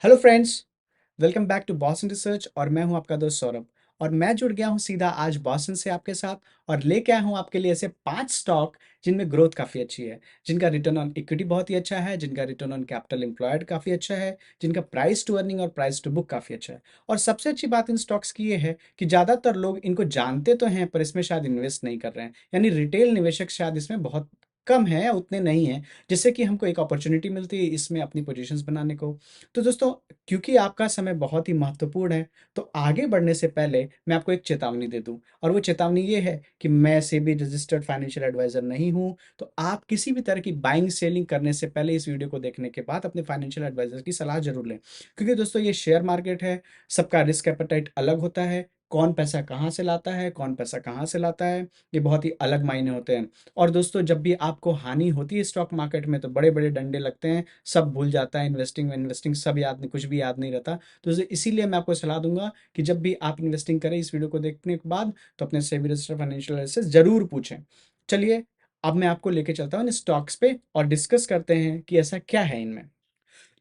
Hello friends, welcome back to Boston research और मैं हूं आपका दोस्त सौरभ। और मैं जुड़ गया हूं सीधा आज बॉस्टन से आपके साथ और लेके आया हूं आपके लिए ऐसे 5 स्टॉक जिनमें ग्रोथ काफ़ी अच्छी है, जिनका रिटर्न ऑन इक्विटी बहुत ही अच्छा है, जिनका रिटर्न ऑन कैपिटल एम्प्लॉयड काफ़ी अच्छा है, जिनका प्राइस टू अर्निंग और प्राइस टू बुक काफ़ी अच्छा है। और सबसे अच्छी बात इन स्टॉक्स की ये है कि ज़्यादातर लोग इनको जानते तो हैं पर इसमें शायद इन्वेस्ट नहीं कर रहे हैं, यानी रिटेल निवेशक शायद इसमें बहुत कम है या उतने नहीं हैं, जिससे कि हमको एक अपॉर्चुनिटी मिलती है इसमें अपनी पोजीशंस बनाने को। तो दोस्तों, क्योंकि आपका समय बहुत ही महत्वपूर्ण है, तो आगे बढ़ने से पहले मैं आपको एक चेतावनी दे दूं। और वो चेतावनी ये है कि मैं सेबी रजिस्टर्ड फाइनेंशियल एडवाइजर नहीं हूं। तो आप किसी भी तरह की बाइंग सेलिंग करने से पहले इस वीडियो को देखने के बाद अपने फाइनेंशियल एडवाइजर की सलाह जरूर लें, क्योंकि दोस्तों ये शेयर मार्केट है, सबका रिस्क एपेटाइट अलग होता है। कौन पैसा कहाँ से लाता है, कौन पैसा कहाँ से लाता है, ये बहुत ही अलग मायने होते हैं। और दोस्तों, जब भी आपको हानि होती है स्टॉक मार्केट में तो बड़े बड़े डंडे लगते हैं, सब भूल जाता है, इन्वेस्टिंग इन्वेस्टिंग सब याद नहीं, कुछ भी याद नहीं रहता। तो इसीलिए मैं आपको सलाह दूंगा कि जब भी आप इन्वेस्टिंग करें इस वीडियो को देखने के बाद तो अपने सेबी रजिस्टर्ड फाइनेंशियल एडवाइजर से जरूर पूछें। चलिए, अब मैं आपको लेके चलता हूँ इन स्टॉक्स पे और डिस्कस करते हैं कि ऐसा क्या है इनमें।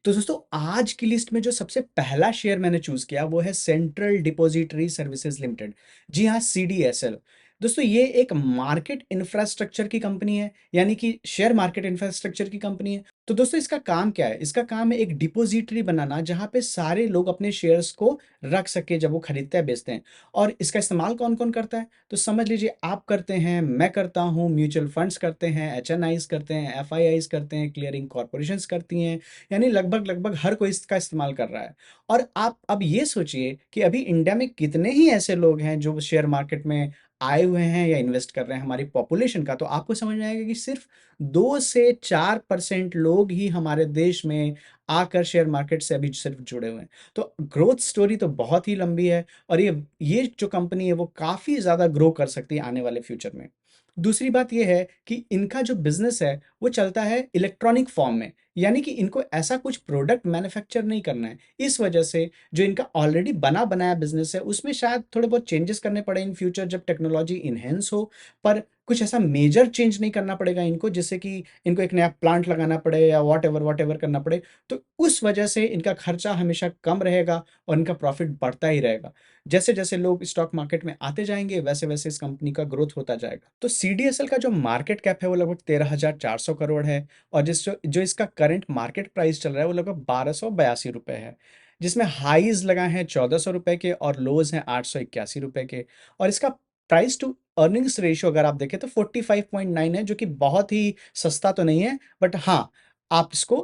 तो दोस्तों, आज की लिस्ट में जो सबसे पहला शेयर मैंने चूज किया वो है सेंट्रल डिपॉजिटरी सर्विसेज लिमिटेड। जी हाँ, सीडीएसएल। दोस्तों, ये एक मार्केट इंफ्रास्ट्रक्चर की कंपनी है, यानी कि शेयर मार्केट इंफ्रास्ट्रक्चर की कंपनी है। तो दोस्तों, इसका काम क्या है? इसका काम है एक डिपॉजिटरी बनाना जहां पे सारे लोग अपने शेयर्स को रख सके जब वो खरीदते हैं बेचते हैं। और इसका इस्तेमाल कौन कौन करता है? तो समझ लीजिए, आप करते हैं, मैं करता हूँ, म्यूचुअल फंड्स करते हैं, एचएनआईज करते हैं, एफआईआईज करते हैं, क्लियरिंग कॉर्पोरेशंस करती हैं, यानी लगभग लगभग हर कोई इसका इस्तेमाल कर रहा है। और आप अब ये सोचिए कि अभी इंडिया में कितने ही ऐसे लोग हैं जो शेयर मार्केट में आए हुए हैं या इन्वेस्ट कर रहे हैं हमारी पॉपुलेशन का, तो आपको समझ में आएगा कि सिर्फ 2 से 4% लोग ही हमारे देश में आकर शेयर मार्केट से अभी सिर्फ जुड़े हुए हैं। तो ग्रोथ स्टोरी तो बहुत ही लंबी है और ये जो कंपनी है वो काफी ज्यादा ग्रो कर सकती है आने वाले फ्यूचर में। दूसरी बात यह है कि इनका जो बिजनेस है वो चलता है इलेक्ट्रॉनिक फॉर्म में, यानी कि इनको ऐसा कुछ प्रोडक्ट मैन्युफैक्चर नहीं करना है। इस वजह से जो इनका ऑलरेडी बना बनाया बिजनेस है उसमें शायद थोड़े बहुत चेंजेस करने पड़े इन फ्यूचर जब टेक्नोलॉजी इन्हेंस हो, पर कुछ ऐसा मेजर चेंज नहीं करना पड़ेगा इनको, जिससे कि इनको एक नया प्लांट लगाना पड़े या वॉट एवर करना पड़े। तो उस वजह से इनका खर्चा हमेशा कम रहेगा और इनका प्रॉफिट बढ़ता ही रहेगा। जैसे जैसे लोग स्टॉक मार्केट में आते जाएंगे वैसे वैसे इस कंपनी का ग्रोथ होता जाएगा। तो सीडीएसएल का जो मार्केट कैप है वो लगभग 13,400 करोड़ है। और जिस जो जो इसका करंट मार्केट प्राइस चल रहा है वो लगभग 1282 रुपये है, जिसमें हाईज लगाए हैं 1400 रुपये के और लोज हैं 881 रुपये के। और इसका प्राइस टू अर्निंग्स रेशियो अगर आप देखें तो 45.9 है, जो कि बहुत ही सस्ता तो नहीं है, बट हाँ, आप इसको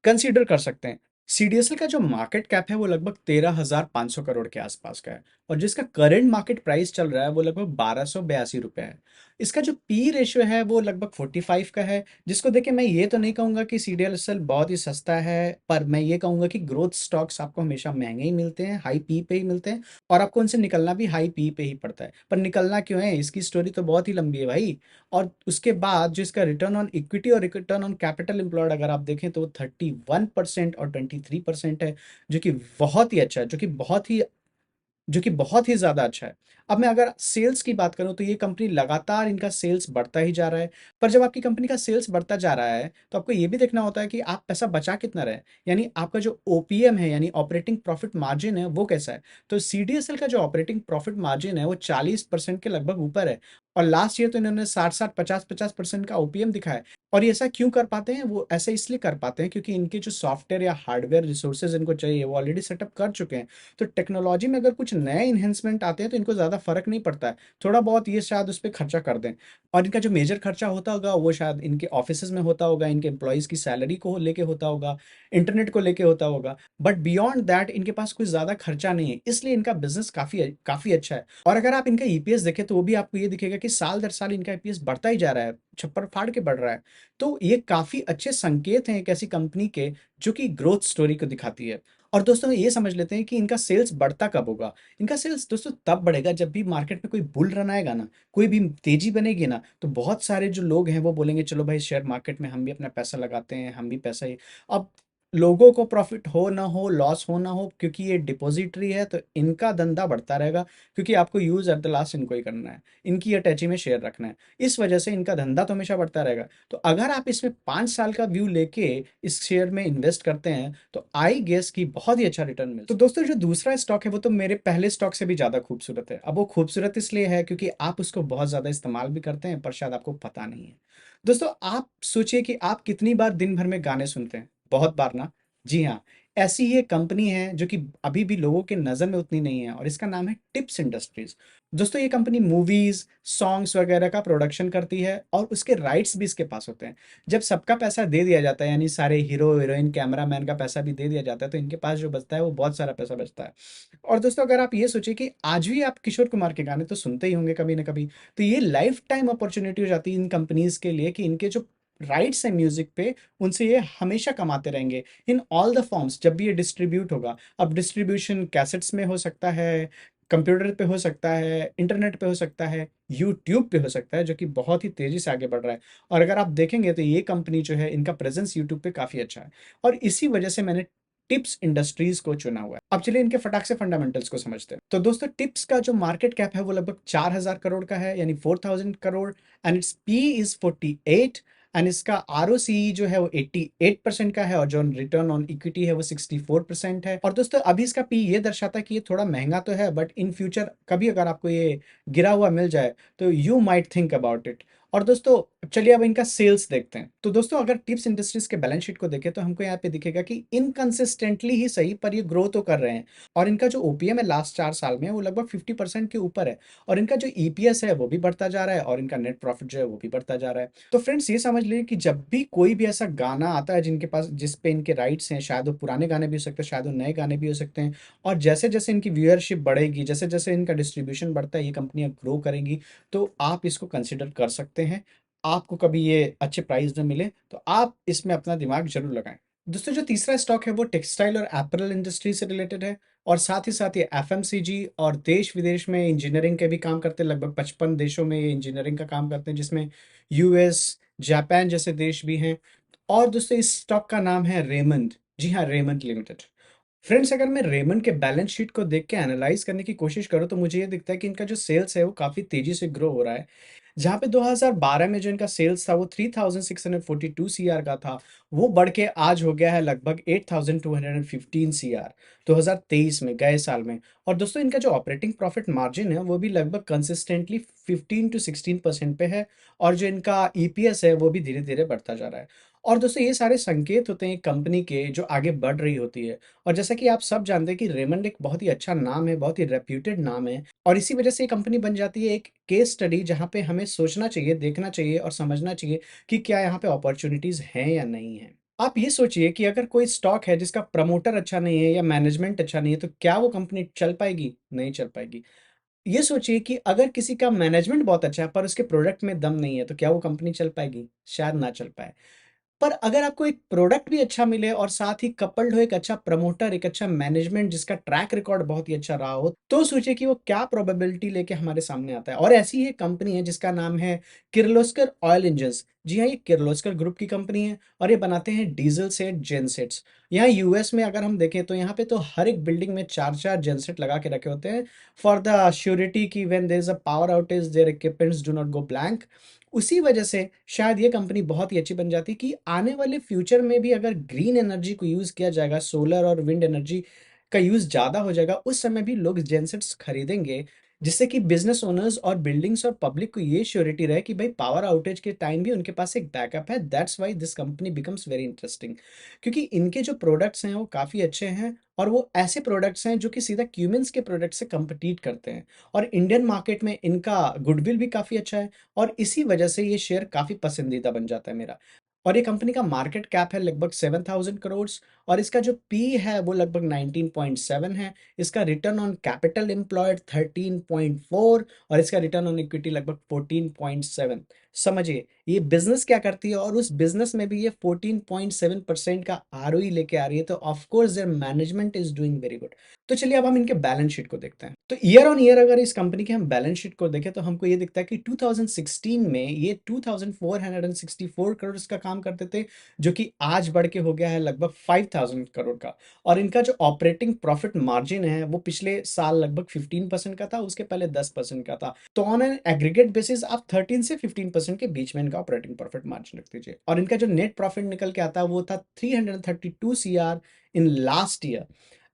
कंसीडर कर सकते हैं। सीडीएसएल का जो मार्केट कैप है वो लगभग 13,500 करोड़ के आसपास का है और जिसका करंट मार्केट प्राइस चल रहा है वो लगभग 1282 रुपये है। इसका जो पी रेशियो है वो लगभग 45 का है, जिसको देख के मैं ये तो नहीं कहूंगा कि सीडीएसएल बहुत ही सस्ता है, पर मैं ये कहूंगा कि ग्रोथ स्टॉक्स आपको हमेशा महंगे ही मिलते हैं, हाई पी पे ही मिलते हैं, और आपको उनसे निकलना भी हाई पी पे ही पड़ता है। पर निकलना क्यों है, इसकी स्टोरी तो बहुत ही लंबी है भाई। और उसके बाद जो इसका रिटर्न ऑन इक्विटी और रिटर्न ऑन कैपिटल एम्प्लॉयड अगर आप देखें तो 31% और 23% है, जो कि बहुत ही अच्छा है, जो कि बहुत ही ज़्यादा अच्छा है। अब मैं अगर सेल्स की बात करूँ तो ये कंपनी लगातार इनका सेल्स बढ़ता ही जा रहा है। पर जब आपकी कंपनी का सेल्स बढ़ता जा रहा है तो आपको ये भी देखना होता है कि आप पैसा बचा कितना रहे, यानी आपका जो ओपीएम है यानी ऑपरेटिंग प्रॉफिट मार्जिन है वो कैसा है। तो सीडीएसएल का जो ऑपरेटिंग प्रॉफिट मार्जिन है वो 40% के लगभग ऊपर है। और लास्ट ईयर तो इन्होंने 60-60 50-50% का ओपीएम दिखा है। और ये ऐसा क्यों कर पाते हैं? वो ऐसे इसलिए कर पाते हैं क्योंकि इनके जो सॉफ्टवेयर या हार्डवेयर रिसोर्सेज इनको चाहिए वो ऑलरेडी सेटअप कर चुके हैं। तो टेक्नोलॉजी में अगर कुछ नए इन्हेंसमेंट आते हैं तो इनको ज़्यादा फर्क नहीं पड़ता है, थोड़ा बहुत ये शायद उस पर खर्चा कर दें। और इनका जो मेजर खर्चा होता होगा वो शायद इनके ऑफिस में होता होगा, इनके एम्प्लॉयज़ की सैलरी को लेके होता होगा, इंटरनेट को लेके होता होगा। बट बियॉन्ड दैट इनके पास कुछ ज़्यादा खर्चा नहीं है, इसलिए इनका बिजनेस काफ़ी काफ़ी अच्छा है। और अगर आप इनका ईपीएस देखें तो वो भी आपको ये दिखेगा कि साल दर साल इनका ईपीएस बढ़ता ही जा रहा है, छप्पर फाड़ के बढ़ रहा है। तो ये काफ़ी अच्छे संकेत हैं एक ऐसी कंपनी के जो कि ग्रोथ स्टोरी को दिखाती है। और दोस्तों, ये समझ लेते हैं कि इनका सेल्स बढ़ता कब होगा। इनका सेल्स दोस्तों तब बढ़ेगा जब भी मार्केट में कोई बुल रन आएगा ना, कोई भी तेजी बनेगी ना, तो बहुत सारे जो लोग हैं वो बोलेंगे चलो भाई शेयर मार्केट में हम भी अपना पैसा लगाते हैं, हम भी पैसा ही। अब लोगों को प्रॉफिट हो ना हो, लॉस हो ना हो, क्योंकि ये डिपॉजिटरी है तो इनका धंधा बढ़ता रहेगा, क्योंकि आपको यूज एट द लास्ट इनको ही करना है, इनकी अटैची में शेयर रखना है, इस वजह से इनका धंधा तो हमेशा बढ़ता रहेगा। तो अगर आप इसमें 5 साल का व्यू लेके इस शेयर में इन्वेस्ट करते हैं तो आई गेस कि बहुत ही अच्छा रिटर्न मिल। तो दोस्तों जो दूसरा स्टॉक है वो तो मेरे पहले स्टॉक से भी ज्यादा खूबसूरत है। अब वो खूबसूरत इसलिए है क्योंकि आप उसको बहुत ज्यादा इस्तेमाल भी करते हैं पर शायद आपको पता नहीं है। दोस्तों आप सोचिए कि आप कितनी बार दिन भर में गाने सुनते हैं? बहुत बार ना। जी हाँ, ऐसी ही एक कंपनी है जो कि अभी भी लोगों के नज़र में उतनी नहीं है और इसका नाम है टिप्स इंडस्ट्रीज। दोस्तों ये कंपनी मूवीज, सॉन्ग्स वगैरह का प्रोडक्शन करती है और उसके राइट्स भी इसके पास होते हैं। जब सबका पैसा दे दिया जाता है, यानी सारे हीरो हीरोइन कैमरामैन का पैसा भी दे दिया जाता है, तो इनके पास जो बचता है वो बहुत सारा पैसा बचता है। और दोस्तों अगर आप ये सोचिए कि आज भी आप किशोर कुमार के गाने तो सुनते ही होंगे कभी ना कभी, तो ये लाइफ टाइम अपॉर्चुनिटी हो जाती है इन कंपनीज के लिए कि इनके जो राइट्स हैं म्यूजिक पे, उनसे ये हमेशा कमाते रहेंगे इन ऑल द फॉर्म्स। जब भी ये डिस्ट्रीब्यूट होगा, अब डिस्ट्रीब्यूशन कैसेट्स में हो सकता है, कंप्यूटर पे हो सकता है, इंटरनेट पे हो सकता है, यूट्यूब पे हो सकता है, जो कि बहुत ही तेजी से आगे बढ़ रहा है। और अगर आप देखेंगे तो ये कंपनी जो है, इनका प्रेजेंस यूट्यूब पे काफी अच्छा है और इसी वजह से मैंने टिप्स इंडस्ट्रीज को चुना हुआ है। अब चलिए इनके फटाक से फंडामेंटल्स को समझते हैं। तो दोस्तों टिप्स का जो मार्केट कैप है वो लगभग 4,000 करोड़ का है, यानी 4,000 crore, and it's P is 48, and इसका आरओसीई जो है वो 88% का है और जो रिटर्न ऑन इक्विटी है वो 64% है। और दोस्तों अभी इसका पी ये दर्शाता है कि ये थोड़ा महंगा तो है, बट इन फ्यूचर कभी अगर आपको ये गिरा हुआ मिल जाए तो you might think about it. और दोस्तों चलिए अब इनका सेल्स देखते हैं। तो दोस्तों अगर टिप्स इंडस्ट्रीज के बैलेंस शीट को देखें तो हमको यहाँ पे दिखेगा कि इनकंसिस्टेंटली ही सही पर ये ग्रो तो कर रहे हैं। और इनका जो ओपीएम है लास्ट 4 साल में वो लगभग 50% के ऊपर है, और इनका जो ईपीएस है वो भी बढ़ता जा रहा है और इनका नेट प्रॉफिट जो है वो भी बढ़ता जा रहा है। तो फ्रेंड्स ये समझ लीजिए कि जब भी कोई भी ऐसा गाना आता है जिनके पास, जिस पे इनके राइट्स हैं, शायद वो पुराने गाने भी हो सकते हैं, शायद वो नए गाने भी हो सकते हैं, और जैसे जैसे इनकी व्यूअरशिप बढ़ेगी, जैसे जैसे इनका डिस्ट्रीब्यूशन बढ़ता है, ये कंपनियां ग्रो करेंगी, तो आप इसको कंसिडर कर सकते हैं। आपको कभी ये अच्छे प्राइस में मिले तो आप इसमें अपना दिमाग जरूर लगाएं। दोस्तों जो तीसरा स्टॉक है वो टेक्सटाइल और एपरल इंडस्ट्री से रिलेटेड है, और साथ ही ये एफएमसीजी और देश विदेश में इंजीनियरिंग के भी काम करते हैं। लगभग 55 देशों में ये इंजीनियरिंग का काम करते हैं, जिसमें यूएस, जापान जैसे देश भी हैं। और दोस्तों इस स्टॉक का नाम है रेमंड। जी हाँ, रेमंड लिमिटेड। फ्रेंड्स अगर मैं रेमंड के बैलेंस शीट को देख के एनालाइज करने की कोशिश करूं तो मुझे ये दिखता है कि इनका जो सेल्स है वो काफी तेजी से ग्रो हो रहा है। जहाँ पे 2012 में जो इनका सेल्स था वो 3,642 सीआर का था, वो बढ़ के आज हो गया है लगभग 8,215 सीआर 2023 में, गए साल में। और दोस्तों इनका जो ऑपरेटिंग प्रॉफिट मार्जिन है वो भी लगभग कंसिस्टेंटली 15 to 16% पे है, और जो इनका ईपीएस है वो भी धीरे धीरे बढ़ता जा रहा है। और दोस्तों ये सारे संकेत होते हैं कंपनी के जो आगे बढ़ रही होती है। और जैसा कि आप सब जानते हैं कि रेमंड एक बहुत ही अच्छा नाम है, बहुत ही रेप्यूटेड नाम है, और इसी वजह से ये कंपनी बन जाती है एक केस स्टडी, जहाँ पे हमें सोचना चाहिए, देखना चाहिए और समझना चाहिए कि क्या यहाँ पे अपॉर्चुनिटीज हैं या नहीं है। आप ये सोचिए कि अगर कोई स्टॉक है जिसका प्रमोटर अच्छा नहीं है या मैनेजमेंट अच्छा नहीं है, तो क्या वो कंपनी चल पाएगी? नहीं चल पाएगी। ये सोचिए कि अगर किसी का मैनेजमेंट बहुत अच्छा है पर उसके प्रोडक्ट में दम नहीं है, तो क्या वो कंपनी चल पाएगी? शायद ना चल पाए। पर अगर आपको एक प्रोडक्ट भी अच्छा मिले और साथ ही कपल्ड हो एक अच्छा प्रमोटर, एक अच्छा मैनेजमेंट जिसका ट्रैक रिकॉर्ड बहुत ही अच्छा रहा हो, तो सोचिए कि वो क्या प्रोबेबिलिटी लेके हमारे सामने आता है। और ऐसी ही एक कंपनी है जिसका नाम है किर्लोस्कर ऑयल इंजन्स। जी हाँ, ये किर्लोस्कर ग्रुप की कंपनी है और ये बनाते हैं डीजल सेट, जेनसेट्स। यहाँ यूएस में अगर हम देखें तो यहाँ पे तो हर एक बिल्डिंग में 4-4 जेनसेट लगा के रखे होते हैं, फॉर द श्योरिटी की when there is a power outage their equipments do not go blank. उसी वजह से शायद ये कंपनी बहुत ही अच्छी बन जाती कि आने वाले फ्यूचर में भी अगर ग्रीन एनर्जी को यूज़ किया जाएगा, सोलर और विंड एनर्जी का यूज़ ज़्यादा हो जाएगा, उस समय भी लोग जेनसेट्स खरीदेंगे, जिससे कि बिजनेस ओनर्स और बिल्डिंग्स और पब्लिक को ये श्योरिटी रहे कि भाई पावर आउटेज के टाइम भी उनके पास एक बैकअप है। That's why this company becomes very interesting, क्योंकि इनके जो प्रोडक्ट्स हैं वो काफ़ी अच्छे हैं, और वो ऐसे प्रोडक्ट्स हैं जो कि सीधा क्यूमेंस के प्रोडक्ट से compete करते हैं, और इंडियन मार्केट में इनका गुडविल भी काफ़ी अच्छा है, और इसी वजह से ये शेयर काफ़ी पसंदीदा बन जाता है मेरा। और ये कंपनी का मार्केट कैप है लगभग 7,000 करोड़, और इसका जो पी है वो लगभग 19.7 है। इसका रिटर्न ऑन कैपिटल एम्प्लॉयड 13.4, और इसका रिटर्न ऑन इक्विटी लगभग 14.7। समझिए ये बिज़नेस क्या करती है और उस बिज़नेस में भी ये 14.7% का आरओई लेके आ रही है, तो of course there management is doing very good. तो चलिए अब हम इनके बैलेंस शीट को देखते हैं। तो ईयर ऑन ईयर अगर इस कंपनी के हम बैलेंस शीट को देखें तो हमको ये दिखता है कि 2016 में ये 2464 करोड़ का काम करते थे, जो कि आज बढ़ के हो गया है लगभग 5000 करोड़ का। और इनका जो ऑपरेटिंग प्रॉफिट मार्जिन है वो पिछले साल लगभग 15% का था, उसके पहले 10% का था। तो ऑन एन एग्रीगेट बेसिस आप 13 से 15% के बीच में इनका ऑपरेटिंग प्रॉफिट मार्जिन रख दीजिए। और इनका जो नेट प्रॉफिट निकल के आता है वो था 332 CR in last year.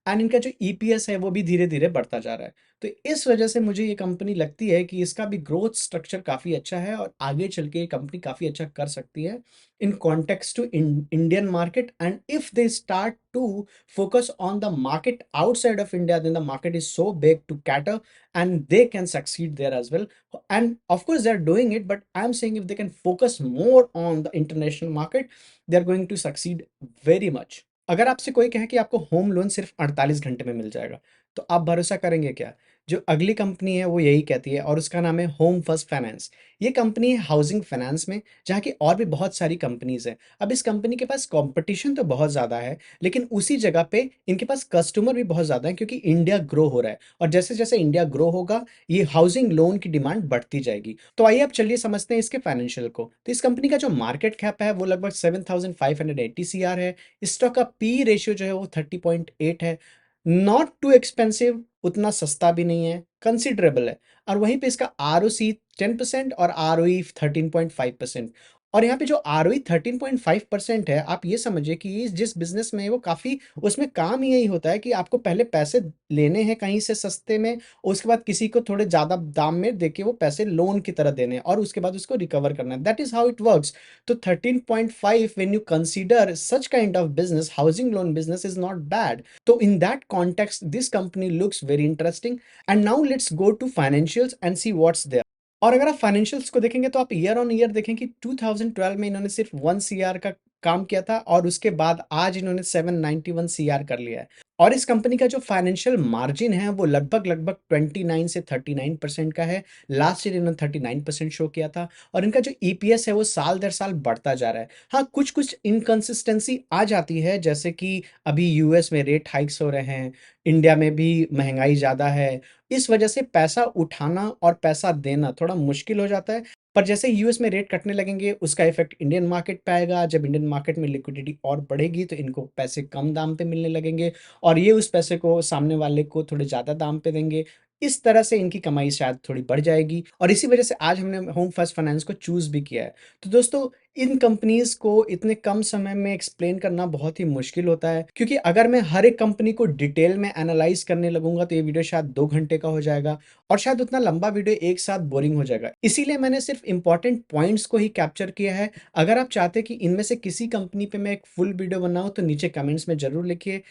And इनका जो ईपीएस है वो भी धीरे धीरे बढ़ता जा रहा है। तो इस वजह से मुझे ये कंपनी लगती है कि इसका भी ग्रोथ स्ट्रक्चर काफ़ी अच्छा है और आगे चल के ये कंपनी काफ़ी अच्छा कर सकती है in context to Indian market. And if they start to focus on the market outside of India, then the market is so big to cater and they can succeed there as well. And of course, they're doing it, but I'm saying if they can focus more on the international market, they're going to succeed very much. अगर आपसे कोई कहे कि आपको home loan सिर्फ 48 घंटे में मिल जाएगा, तो आप भरोसा करेंगे क्या? जो अगली कंपनी है वो यही कहती है और उसका नाम है होम फर्स्ट फाइनेंस। ये कंपनी है हाउसिंग फाइनेंस में, जहाँ की और भी बहुत सारी कंपनीज़ हैं। अब इस कंपनी के पास कॉम्पिटिशन तो बहुत ज़्यादा है, लेकिन उसी जगह पे इनके पास कस्टमर भी बहुत ज़्यादा है क्योंकि इंडिया ग्रो हो रहा है और जैसे-जैसे इंडिया ग्रो होगा, ये हाउसिंग लोन की डिमांड बढ़ती जाएगी। तो आइए अब चलिए समझते हैं इसके फाइनेंशियल को। तो इस कंपनी का जो मार्केट कैप है वो लगभग 7580 सीआर है। स्टॉक का पी रेशियो जो है वो 30.8 है। नॉट टू एक्सपेंसिव, उतना सस्ता भी नहीं है, कंसिडरेबल है। और वहीं पे इसका आरओसी 10% और आरओई 13.5%। और यहाँ पे जो आरओई 13.5% है, आप ये समझिए कि ये जिस बिजनेस में है वो काफ़ी, उसमें काम ही यही होता है कि आपको पहले पैसे लेने हैं कहीं से सस्ते में, और उसके बाद किसी को थोड़े ज़्यादा दाम में देके वो पैसे लोन की तरह देने हैं और उसके बाद उसको रिकवर करना है। That is how it works. तो 13.5 when you consider such kind of business, housing loan business is not bad. तो in that context, this company looks very interesting. And now let's go to financials and see what's there. और अगर आप financials को देखेंगे तो आप year on year देखें कि 2012 में इन्होंने सिर्फ 1 सीआर का काम किया था और उसके बाद आज इन्होंने 791 सीआर कर लिया है। और इस कंपनी का जो फाइनेंशियल मार्जिन है वो लगभग लगभग 29 से 39% का है। लास्ट ईयर इन्होंने 39% शो किया था। और इनका जो ईपीएस है वो साल दर साल बढ़ता जा रहा है। हाँ, कुछ कुछ इनकंसिस्टेंसी आ जाती है, जैसे कि अभी यूएस में रेट हाइक्स हो रहे हैं, इंडिया में भी महंगाई ज़्यादा है। इस वजह से पैसा उठाना और पैसा देना थोड़ा मुश्किल हो जाता है। पर जैसे यूएस में रेट कटने लगेंगे, उसका इफ़ेक्ट इंडियन मार्केट पे आएगा। जब इंडियन मार्केट में लिक्विडिटी और बढ़ेगी, तो इनको पैसे कम दाम पे मिलने लगेंगे और ये उस पैसे को सामने वाले को थोड़े ज़्यादा दाम पे देंगे। इस तरह से इनकी कमाई शायद थोड़ी बढ़ जाएगी और इसी वजह से आज हमने होम फर्स्ट फाइनेंस को चूज़ भी किया है। तो दोस्तों, इन कंपनीज़ को इतने कम समय में एक्सप्लेन करना बहुत ही मुश्किल होता है, क्योंकि अगर मैं हर एक कंपनी को डिटेल में एनालाइज़ करने लगूँगा, तो ये वीडियो शायद 2 घंटे का हो जाएगा और शायद उतना लंबा वीडियो एक साथ बोरिंग हो जाएगा। इसीलिए मैंने सिर्फ़ इम्पोर्टेंट पॉइंट्स को ही कैप्चर किया है। अगर आप चाहते हैं कि इनमें से किसी कंपनी पे मैं एक फुल वीडियो बनाऊँ, तो नीचे कमेंट्स में ज़रूर लिखिए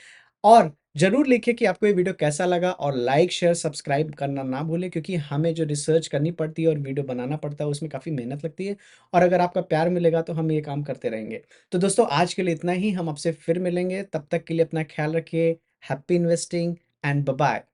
और ज़रूर लिखिए कि आपको ये वीडियो कैसा लगा, और लाइक, शेयर, सब्सक्राइब करना ना भूलें, क्योंकि हमें जो रिसर्च करनी पड़ती है और वीडियो बनाना पड़ता है, उसमें काफ़ी मेहनत लगती है और अगर आपका प्यार मिलेगा तो हम ये काम करते रहेंगे। तो दोस्तों, आज के लिए इतना ही। हम आपसे फिर मिलेंगे, तब तक के लिए अपना ख्याल रखिए। Happy investing and bye bye.